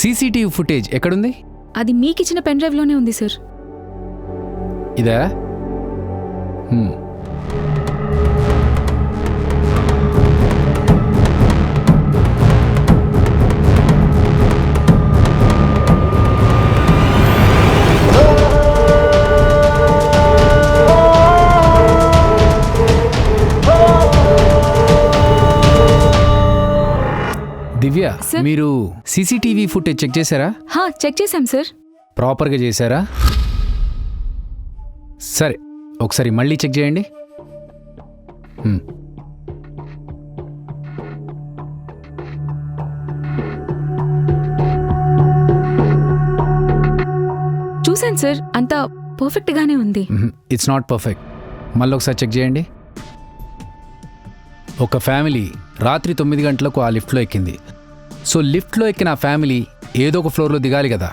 CCTV footage ఎక్కడుంది? అది మీకిచ్చిన pen డ్రైవ్లోనే ఉంది సార్. ఇదా? దివ్య, మీరు సీసీటీవీ ఫుటేజ్ చెక్ చేశారా? చెక్ చేశాం సార్. ప్రాపర్గా చేశారా? సరే, ఒకసారి మళ్ళీ చెక్ చేయండి. చూశాను సార్, అంతా పర్ఫెక్ట్గానే ఉంది. It's not perfect. మళ్ళీ ఒకసారి చెక్ చేయండి. ఒక ఫ్యామిలీ రాత్రి 9 గంటలకు ఆ లిఫ్ట్లో ఎక్కింది. సో లిఫ్ట్లో ఎక్కిన ఆ ఫ్యామిలీ ఏదో ఒక ఫ్లోర్లో దిగాలి కదా,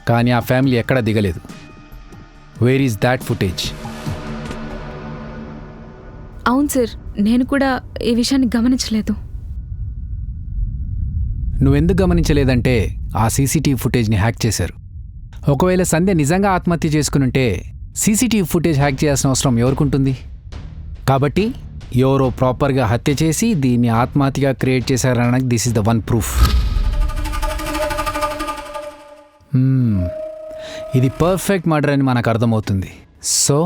కానీ ఆ ఫ్యామిలీ ఎక్కడా దిగలేదు. Where is that footage? అవును సార్, నేను కూడా ఈ విషయాన్ని గమనించలేదు. నువ్వెందుకు గమనించలేదంటే ఆ సీసీటీవీ ఫుటేజ్ని హ్యాక్ చేశారు. ఒకవేళ సంధ్య నిజంగా ఆత్మహత్య చేసుకునుంటే సీసీటీవీ ఫుటేజ్ హ్యాక్ చేయాల్సిన అవసరం ఎవరికుంటుంది? కాబట్టి ఎవరో ప్రాపర్గా హత్య చేసి దీన్ని ఆత్మహత్యగా క్రియేట్ చేశారనడానికి this is the one proof. ఇది పర్ఫెక్ట్ మర్డర్ అని మనకు అర్థమవుతుంది. సో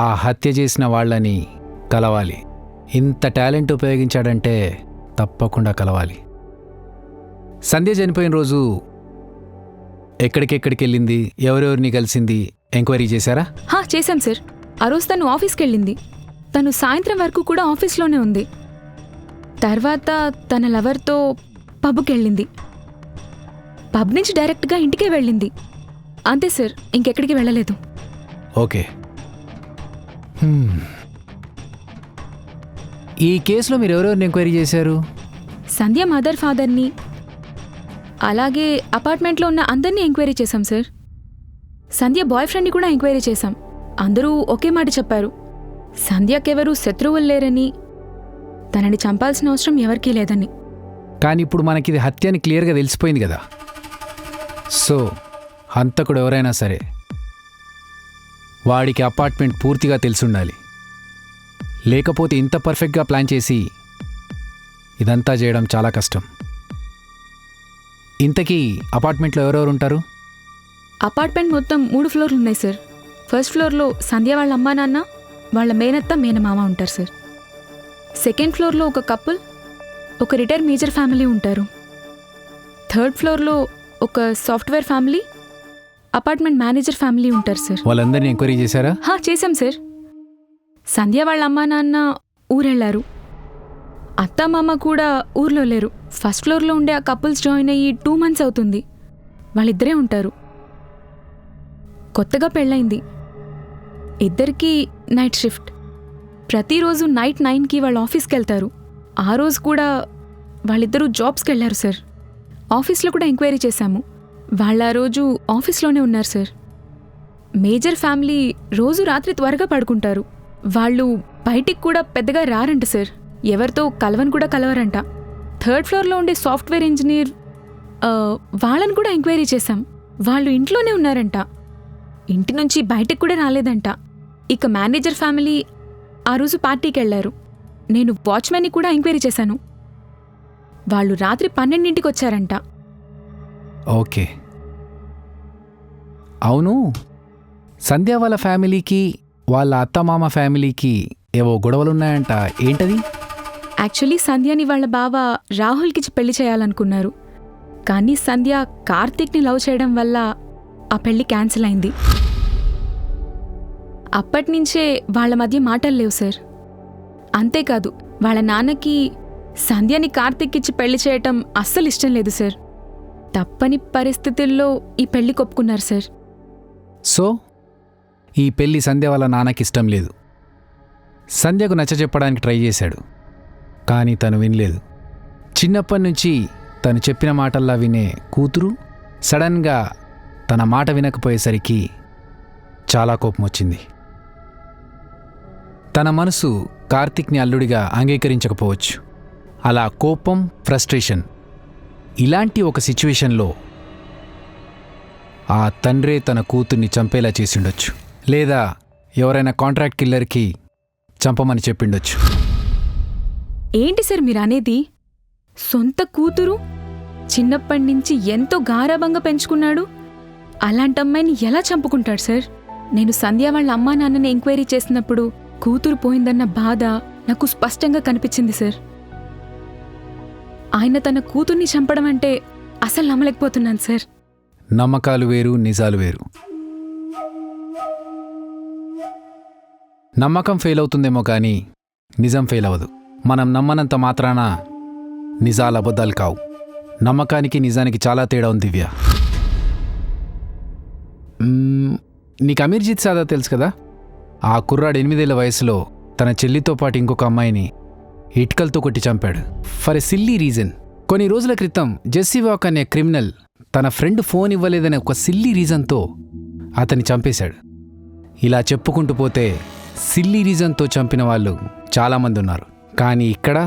ఆ హత్య చేసిన వాళ్ళని కలవాలి. ఇంత టాలెంట్ ఉపయోగించాడంటే తప్పకుండా కలవాలి. సంధ్య చనిపోయిన రోజు ఎక్కడికెక్కడికి వెళ్ళింది, ఎవరెవరిని కలిసింది, ఎంక్వైరీ చేశారా? చేశాం సార్. ఆ రోజు తను ఆఫీస్కి వెళ్ళింది. తను సాయంత్రం వరకు కూడా ఆఫీస్లోనే ఉంది. తర్వాత తన లవర్తో పబ్కి వెళ్ళింది. పబ్ నుంచి డైరెక్ట్గా ఇంటికే వెళ్ళింది. అంతే సార్, ఇంకెక్కడికి వెళ్ళలేదు. ఓకే. ఈ కేసులో మీరు ఎవరెవరిని ఎంక్వైరీ చేశారు? సంధ్య మదర్ ఫాదర్ని, అలాగే అపార్ట్మెంట్లో ఉన్న అందరినీ ఎంక్వైరీ చేశాం సార్. సంధ్య బాయ్ ఫ్రెండ్ని కూడా ఎంక్వైరీ చేశాం. అందరూ ఒకే మాట చెప్పారు, సంధ్యకెవరూ శత్రువులు లేరని, తనని చంపాల్సిన అవసరం ఎవరికీ లేదని. కానీ ఇప్పుడు మనకి ఇది హత్య అని క్లియర్గా తెలిసిపోయింది కదా. సో హంతకుడు ఎవరైనా సరే వాడికి అపార్ట్మెంట్ పూర్తిగా తెలిసుండాలి. లేకపోతే ఇంత పర్ఫెక్ట్గా ప్లాన్ చేసి ఇదంతా చేయడం చాలా కష్టం. ఇంతకీ అపార్ట్మెంట్లో ఎవరెవరు ఉంటారు? అపార్ట్మెంట్ మొత్తం 3 ఫ్లోర్లు ఉన్నాయి సార్. ఫస్ట్ ఫ్లోర్లో సంధ్య వాళ్ళ అమ్మా నాన్న, వాళ్ళ మేనత్త మేనమామ ఉంటారు సార్. సెకండ్ ఫ్లోర్లో ఒక కపుల్, ఒక రిటైర్ మేజర్ ఫ్యామిలీ ఉంటారు. థర్డ్ ఫ్లోర్లో ఒక software family, apartment manager family ఉంటారు సార్. వాళ్ళందరినీ ఎంక్వైరీ చేశారా? చేశాం సార్. సంధ్య వాళ్ళ అమ్మా నాన్న ఊరెళ్ళారు. అత్త మామ కూడా ఊర్లో లేరు. ఫస్ట్ ఫ్లోర్లో ఉండే ఆ కపుల్స్ జాయిన్ అయ్యి 2 months అవుతుంది. వాళ్ళిద్దరే ఉంటారు. కొత్తగా పెళ్ళైంది. ఇద్దరికీ నైట్ షిఫ్ట్. ప్రతిరోజు నైట్ 9కి వాళ్ళు ఆఫీస్కి వెళ్తారు. ఆ రోజు కూడా వాళ్ళిద్దరూ జాబ్స్కి వెళ్ళారు సార్. ఆఫీస్లో కూడా ఎంక్వైరీ చేశాము. వాళ్ళ ఆ రోజు ఆఫీస్లోనే ఉన్నారు సార్. మేజర్ ఫ్యామిలీ రోజు రాత్రి త్వరగా పడుకుంటారు. వాళ్ళు బయటికి కూడా పెద్దగా రారంట సార్. ఎవరితో కలవని కూడా కలవరంట. థర్డ్ ఫ్లోర్లో ఉండే సాఫ్ట్వేర్ ఇంజనీర్, వాళ్ళని కూడా ఎంక్వైరీ చేశాం. వాళ్ళు ఇంట్లోనే ఉన్నారంట. ఇంటి నుంచి బయటకు కూడా రాలేదంట. ఇక మేనేజర్ ఫ్యామిలీ ఆ రోజు పార్టీకి వెళ్లారు. నేను వాచ్మెన్ని కూడా ఎంక్వైరీ చేశాను. వాళ్ళు రాత్రి 12ంటికి వచ్చారంట. ఓకే. అవును, సంధ్య వాళ్ళ ఫ్యామిలీకి వాళ్ళ అత్తమామ ఫ్యామిలీకి ఏవో గొడవలున్నాయంట. ఏంటది? యాక్చువల్లీ సంధ్యని వాళ్ళ బావ రాహుల్కి పెళ్లి చేయాలనుకున్నారు. కానీ సంధ్య కార్తీక్ని లవ్ చేయడం వల్ల ఆ పెళ్లి క్యాన్సిల్ అయింది. అప్పటినుంచే వాళ్ళ మధ్య మాటలు లేవు సార్. అంతేకాదు, వాళ్ళ నాన్నకి సంధ్యని కార్తీక్కిచ్చి పెళ్లి చేయటం అస్సలు ఇష్టం లేదు సార్. తప్పని పరిస్థితుల్లో ఈ పెళ్లి కొప్పుకున్నారు సార్. సో ఈ పెళ్లి సంధ్య వాళ్ళ నాన్నకి ఇష్టం లేదు. సంధ్యకు నచ్చజెప్పడానికి ట్రై చేశాడు, కానీ తను వినలేదు. చిన్నప్పటి నుంచి తను చెప్పిన మాటల్లా వినే కూతురు సడన్గా తన మాట వినకపోయేసరికి చాలా కోపం వచ్చింది. తన మనసు కార్తీక్ని అల్లుడిగా అంగీకరించకపోవచ్చు. అలా కోపం, ఫ్రస్ట్రేషన్ ఇలాంటి ఒక సిచ్యువేషన్లో ఆ తండ్రే తన కూతుర్ని చంపేలా చేసిండొచ్చు, లేదా ఎవరైనా కాంట్రాక్ట్ కిల్లర్కి చంపమని చెప్పిండొచ్చు. ఏంటి సార్ మీరు అనేది? సొంత కూతురు చిన్నప్పటి నుంచి ఎంతో గారాబంగా పెంచుకున్నాడు, అలాంటి అమ్మాయిని ఎలా చంపుకుంటాడు సార్? నేను సంధ్య వాళ్ళ అమ్మా నాన్నని ఎంక్వైరీ చేసినప్పుడు కూతురు పోయిందన్న బాధ నాకు స్పష్టంగా కనిపించింది సార్. ఆయన తన కూతుర్ని చంపడం అంటే అసలు నమ్మలేకపోతున్నాను సార్. నమ్మకాలు వేరు, నిజాలు వేరు. నమ్మకం ఫెయిల్ అవుతుందేమో కానీ నిజం ఫెయిల్ అవ్వదు. మనం నమ్మనంత మాత్రాన నిజాలు అబద్ధాలు కావు. నమ్మకానికి నిజానికి చాలా తేడా ఉంది దివ్య. నీకు అమీర్జిత్ సాదా తెలుసు కదా? ఆ కుర్రాడు 8 ఏళ్ల వయసులో తన చెల్లితో పాటు ఇంకొక అమ్మాయిని ఇటుకలతో కొట్టి చంపాడు ఫర్ ఎ సిల్లీ రీజన్. కొన్ని రోజుల క్రితం జెస్సీ వాక్ అనే క్రిమినల్ తన ఫ్రెండ్ ఫోన్ ఇవ్వలేదనే ఒక సిల్లీ రీజన్తో అతన్ని చంపేశాడు. ఇలా చెప్పుకుంటూ పోతే సిల్లీ రీజన్తో చంపిన వాళ్ళు చాలామంది ఉన్నారు. కానీ ఇక్కడ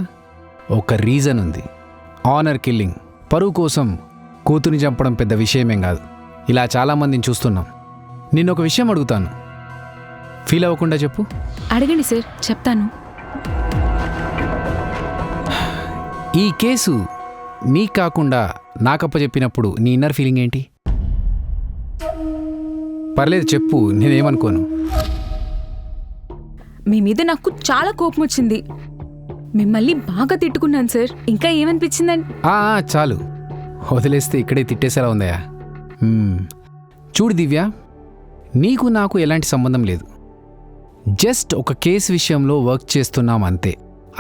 ఒక రీజన్ ఉంది, ఆనర్ కిల్లింగ్. పరువు కోసం కూతురిని చంపడం పెద్ద విషయమేం కాదు. ఇలా చాలామందిని చూస్తున్నాం. నిన్నొక విషయం అడుగుతాను, ఫీల్ అవ్వకుండా చెప్పు. అడగండి సార్, చెప్తాను. ఈ కేసు నీ కాకుండా నాకప్పచెప్పినప్పుడు నీ ఇన్నర్ ఫీలింగ్ ఏంటి? పర్లేదు చెప్పు, నేనేమనుకోను. మీ మీద నాకు చాలా కోపం వచ్చింది. మిమ్మల్ని బాగా తిట్టుకున్నాను సార్. ఇంకా ఏమనిపించిందండి? చాలు, వదిలేస్తే ఇక్కడే తిట్టేసేలా ఉందయా. చూడు దివ్య, నీకు నాకు ఎలాంటి సంబంధం లేదు. జస్ట్ ఒక కేసు విషయంలో వర్క్ చేస్తున్నాం అంతే.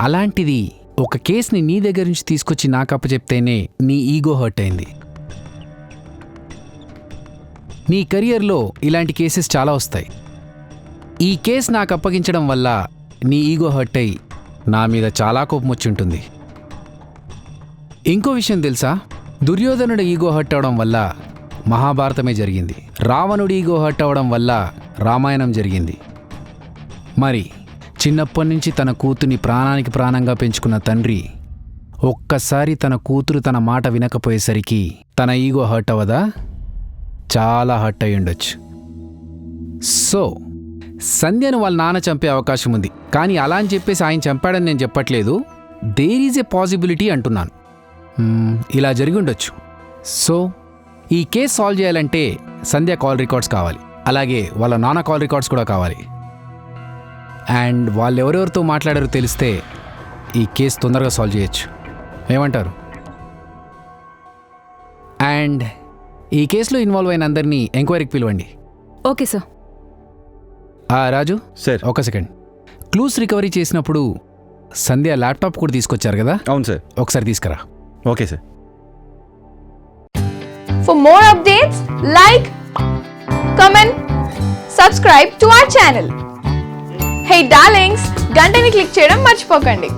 అలాంటిది ఒక కేసుని నీ దగ్గర నుంచి తీసుకొచ్చి నాకు అప్పచెప్తేనే నీ ఈగో హర్ట్ అయింది. నీ కెరియర్లో ఇలాంటి కేసెస్ చాలా వస్తాయి. ఈ కేసు నాకు అప్పగించడం వల్ల నీ ఈగో హర్ట్ అయ్యి నా మీద చాలా కోపం వచ్చి ఉంటుంది. ఇంకో విషయం తెలుసా? దుర్యోధనుడు ఈగో హర్ట్ అవడం వల్ల మహాభారతమే జరిగింది. రావణుడి ఈగో హర్ట్ అవడం వల్ల రామాయణం జరిగింది. మరి చిన్నప్పటి నుంచి తన కూతుర్ని ప్రాణానికి ప్రాణంగా పెంచుకున్న తండ్రి ఒక్కసారి తన కూతురు తన మాట వినకపోయేసరికి తన ఈగో హర్ట్ అవ్వదా? చాలా హర్ట్ అయి ఉండొచ్చు. సో సంధ్యను వాళ్ళ నాన్న చంపే అవకాశం ఉంది. కానీ అలా అని చెప్పేసి ఆయన చంపాడని నేను చెప్పట్లేదు. దేర్ ఈజ్ ఏ పాసిబిలిటీ అంటున్నాను. ఇలా జరిగి ఉండొచ్చు. సో ఈ కేసు సాల్వ్ చేయాలంటే సంధ్య కాల్ రికార్డ్స్ కావాలి, అలాగే వాళ్ళ నాన్న కాల్ రికార్డ్స్ కూడా కావాలి. అండ్ వాళ్ళు ఎవరెవరితో మాట్లాడారో తెలిస్తే ఈ కేసు తొందరగా సాల్వ్ చేయొచ్చు. ఏమంటారు? అండ్ ఈ కేసులో ఇన్వాల్వ్ అయిన అందరినీ ఎంక్వైరీకి పిలవండి. Okay sir. రాజు సార్, ఒక సెకండ్. క్లూస్ రికవరీ చేసినప్పుడు సంధ్య ల్యాప్టాప్ కూడా తీసుకొచ్చారు కదా? అవును సార్. ఒకసారి తీసుకురా. Okay sir. For more updates, like, comment, subscribe to our channel. Hey darlings, గంటని click చేయడం మర్చిపోకండి.